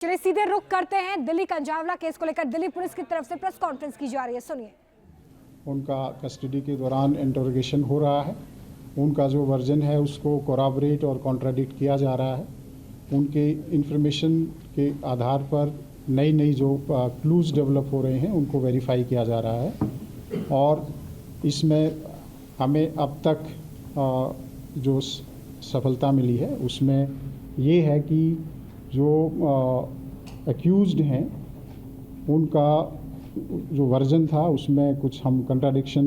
चलिए सीधे रुख करते हैं दिल्ली कंजावला केस को लेकर दिल्ली पुलिस की तरफ से प्रेस कॉन्फ्रेंस की जा रही है, सुनिए। उनका कस्टडी के दौरान इंटरोगेशन हो रहा है। उनका जो वर्जन है उसको कोराबरेट और कॉन्ट्राडिक्ट किया जा रहा है। उनके इंफॉर्मेशन के आधार पर नई नई जो क्लूज डेवलप हो रहे हैं उनको वेरीफाई किया जा रहा है। और इसमें हमें अब तक जो सफलता मिली है उसमें ये है कि जो एक्यूज्ड हैं उनका जो वर्जन था उसमें कुछ हम कंट्राडिक्शन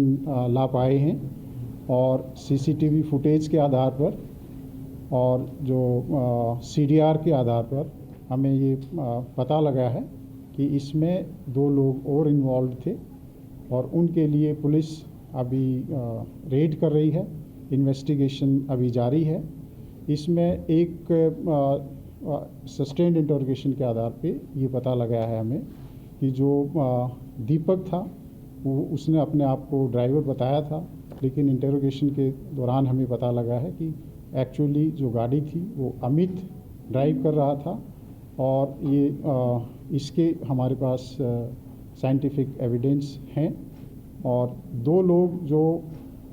ला पाए हैं और सीसीटीवी फुटेज के आधार पर और जो सीडीआर के आधार पर हमें ये पता लगा है कि इसमें 2 लोग और इन्वॉल्व थे और उनके लिए पुलिस अभी रेड कर रही है। इन्वेस्टिगेशन अभी जारी है। इसमें एक सस्टेन्ड इंटरोगेशन के आधार पे ये पता लगा है हमें कि जो दीपक था वो उसने अपने आप को ड्राइवर बताया था, लेकिन इंटरोगेशन के दौरान हमें पता लगा है कि एक्चुअली जो गाड़ी थी वो अमित ड्राइव कर रहा था। और ये इसके हमारे पास साइंटिफिक एविडेंस हैं। और 2 लोग जो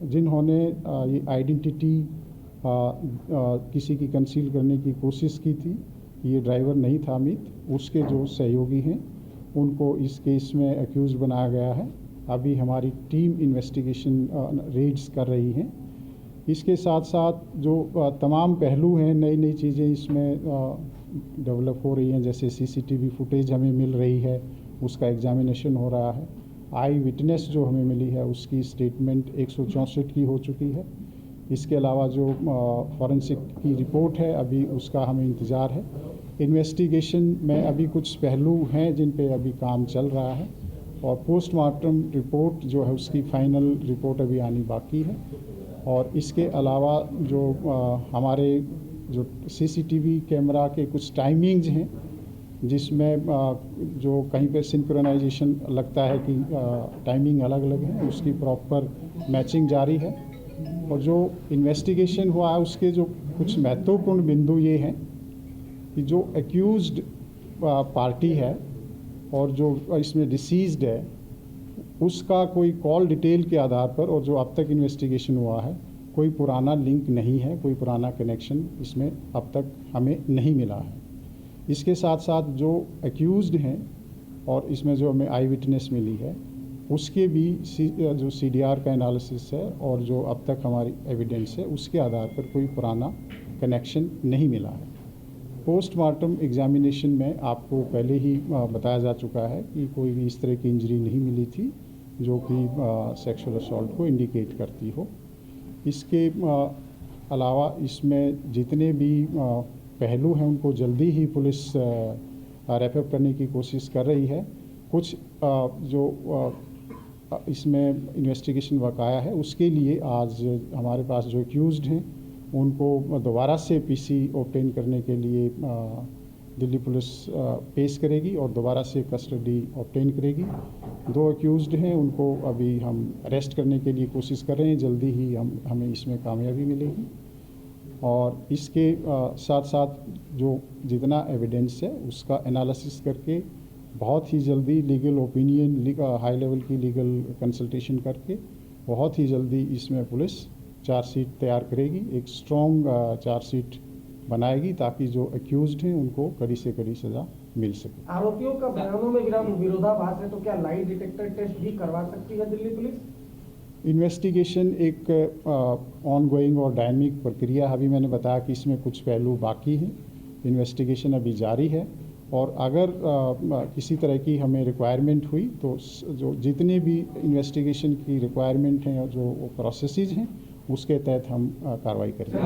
जिन्होंने ये आइडेंटिटी किसी की कंसील करने की कोशिश की थी, ये ड्राइवर नहीं था अमित, उसके जो सहयोगी हैं उनको इस केस में एक्यूज बनाया गया है। अभी हमारी टीम इन्वेस्टिगेशन रेड्स कर रही हैं। इसके साथ साथ जो तमाम पहलू हैं, नई नई चीज़ें इसमें डेवलप हो रही हैं, जैसे सीसीटीवी फुटेज हमें मिल रही है, उसका एग्जामिनेशन हो रहा है। आई विटनेस जो हमें मिली है उसकी स्टेटमेंट 164 की हो चुकी है। इसके अलावा जो फॉरेंसिक की रिपोर्ट है अभी उसका हमें इंतज़ार है। इन्वेस्टिगेशन में अभी कुछ पहलू हैं जिन पे अभी काम चल रहा है और पोस्टमार्टम रिपोर्ट जो है उसकी फाइनल रिपोर्ट अभी आनी बाकी है। और इसके अलावा जो हमारे जो सीसीटीवी कैमरा के कुछ टाइमिंग्स हैं जिसमें जो कहीं पे सिंक्रोनाइजेशन लगता है कि टाइमिंग अलग अलग है, उसकी प्रॉपर मैचिंग जारी है। और जो इन्वेस्टिगेशन हुआ है उसके जो कुछ महत्वपूर्ण बिंदु ये हैं कि जो एक्यूज्ड पार्टी है और जो इसमें डिसीज्ड है उसका कोई कॉल डिटेल के आधार पर और जो अब तक इन्वेस्टिगेशन हुआ है कोई पुराना लिंक नहीं है, कोई पुराना कनेक्शन इसमें अब तक हमें नहीं मिला है। इसके साथ साथ जो एक्यूज्ड हैं और इसमें जो हमें आई विटनेस मिली है उसके भी जो सीडीआर का एनालिसिस है और जो अब तक हमारी एविडेंस है उसके आधार पर कोई पुराना कनेक्शन नहीं मिला है। पोस्टमार्टम एग्जामिनेशन में आपको पहले ही बताया जा चुका है कि कोई भी इस तरह की इंजरी नहीं मिली थी जो कि सेक्सुअल असॉल्ट को इंडिकेट करती हो। इसके अलावा इसमें जितने भी पहलू हैं उनको जल्दी ही पुलिस रैप अप करने की कोशिश कर रही है। कुछ जो इसमें इन्वेस्टिगेशन बकाया है उसके लिए आज हमारे पास जो एक्यूज्ड हैं उनको दोबारा से पीसी ऑब्टेन करने के लिए दिल्ली पुलिस पेश करेगी और दोबारा से कस्टडी ऑब्टेन करेगी। 2 एक्यूज्ड हैं उनको अभी हम अरेस्ट करने के लिए कोशिश कर रहे हैं, जल्दी ही हमें इसमें कामयाबी मिलेगी। और इसके साथ साथ जो जितना एविडेंस है उसका एनालिसिस करके बहुत ही जल्दी लीगल ओपिनियन, हाई लेवल की लीगल कंसल्टेशन करके बहुत ही जल्दी इसमें पुलिस चार्जशीट तैयार करेगी, एक स्ट्रॉन्ग चार्जशीट बनाएगी ताकि जो एक्यूज्ड हैं उनको कड़ी से कड़ी सज़ा मिल सके। आरोपियों का बयानों में विरोधाभास है तो क्या लाई डिटेक्टर टेस्ट भी करवा सकती है दिल्ली पुलिस? इन्वेस्टिगेशन एक ऑनगोइंग और डायनामिक प्रक्रिया है। अभी मैंने बताया कि इसमें कुछ पहलू बाकी हैं, इन्वेस्टिगेशन अभी जारी है और अगर किसी तरह की हमें रिक्वायरमेंट हुई तो जो जितने भी इन्वेस्टिगेशन की रिक्वायरमेंट हैं और जो प्रोसेसेस हैं उसके तहत हम कार्रवाई करेंगे।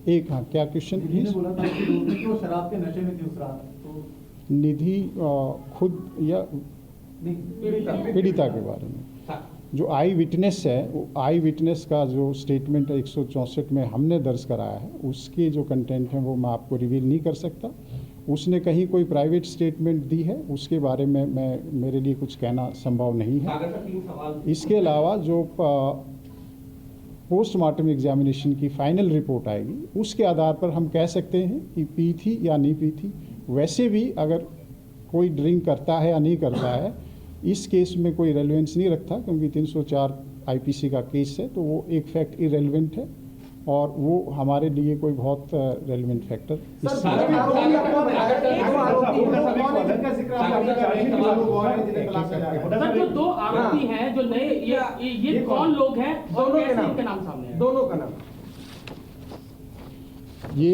एक हाँ, क्या क्वेश्चन प्लीज? निधि खुद या पीड़िता के बारे में जो आई विटनेस है, वो आई विटनेस का जो स्टेटमेंट 164 में हमने दर्ज कराया है उसके जो कंटेंट हैं वो मैं आपको रिवील नहीं कर सकता। उसने कहीं कोई प्राइवेट स्टेटमेंट दी है उसके बारे में मेरे लिए कुछ कहना संभव नहीं है। इसके अलावा जो पोस्टमार्टम एग्जामिनेशन की फाइनल रिपोर्ट आएगी, उसके आधार पर हम कह सकते हैं कि पी थी या नहीं पी थी। वैसे भी अगर कोई ड्रिंक करता है या नहीं करता है, इस केस में कोई रेलेवेंस नहीं रखता, क्योंकि 304 आईपीसी का केस है, तो वो एक फैक्ट इरेलीवेंट है और वो हमारे लिए कोई बहुत रेलेवेंट फैक्टर सर जो दो आरोपी हैं जो नए ये कौन लोग हैं और कैसे इनके नाम सामने हैं? दोनों का नाम ये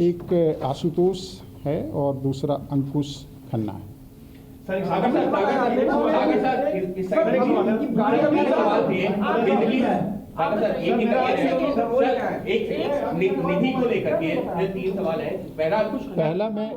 एक आशुतोष है और दूसरा अंकुश खन्ना है। सागर सर एक निधि को लेकर के 3 सवाल है। पहला मैं